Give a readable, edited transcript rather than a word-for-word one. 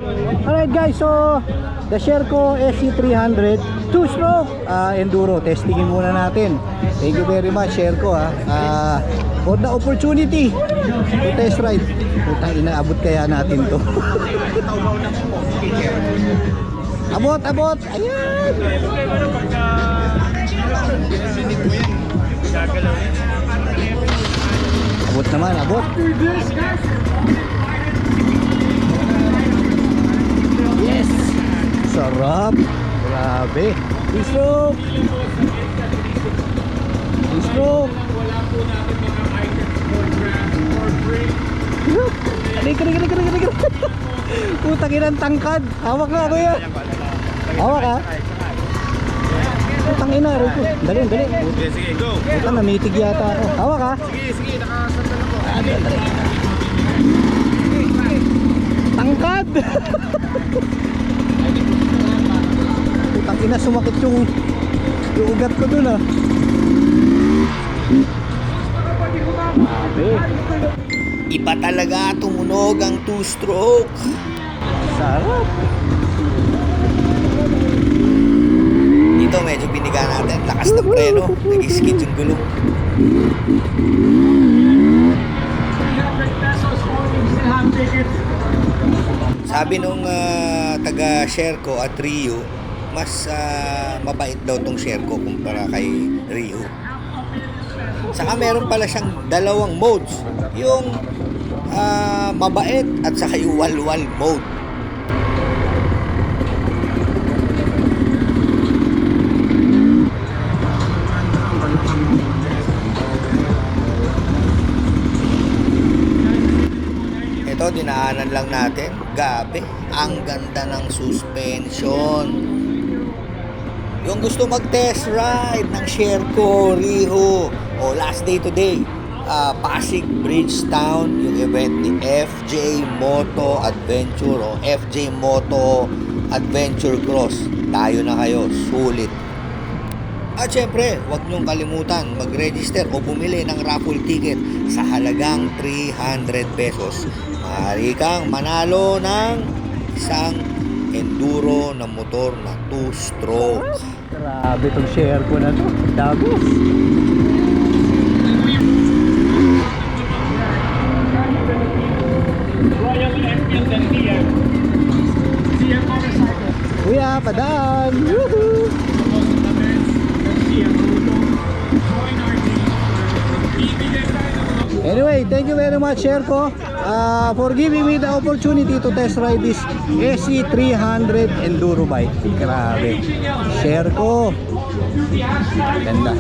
Alright guys, so the Sherco SC300 2-stroke enduro testingin muna natin. Thank you very much Sherco for the opportunity to test ride. Putang ina, abot kaya natin to. abot, ayan. Abot naman, abot. Yes! Sarap! Grabe! Two-stroke! Two-stroke! Kali. Putang inang tangkad! Hawak nga kuya! Hawak ka! Putang ina! Dali! Sige, go! Putang namitig yata ako. Hawak ka! Sige, nakasandal ako. Dali! Tangkad! Putang ina, sumakit yung ugat ko dun Iba talaga tumunog ang two-stroke. Sarap. Dito medyo biniga natin. Lakas ng preno. Nag-skid yung gulong. Sabi nung taga Sherco at Rio, mas mabait daw tong Sherco kumpara kay Rio. Saka meron pala siyang dalawang modes. Yung mabait at saka yung walwal mode. Ito, dinaanan lang natin. Gabi, ang ganda ng suspension. Yung gusto mag-test ride ng Sherco, Rio, o last day today, Pasig Bridgetown, yung event ni FJ Moto Adventure o FJ Moto Adventure Cross. Tayo na kayo, sulit. At syempre, huwag niyong kalimutan mag-register o bumili ng raffle ticket sa halagang 300 pesos. Maaari kang manalo ng isang enduro na motor na two-stroke. Grabe itong Sherco na to. Dagos. Kuya, padaan! Woohoo! Anyway, thank you very much Sherco for giving me the opportunity to test ride this SC300 enduro bike. Grabe. Sherco. Ganda.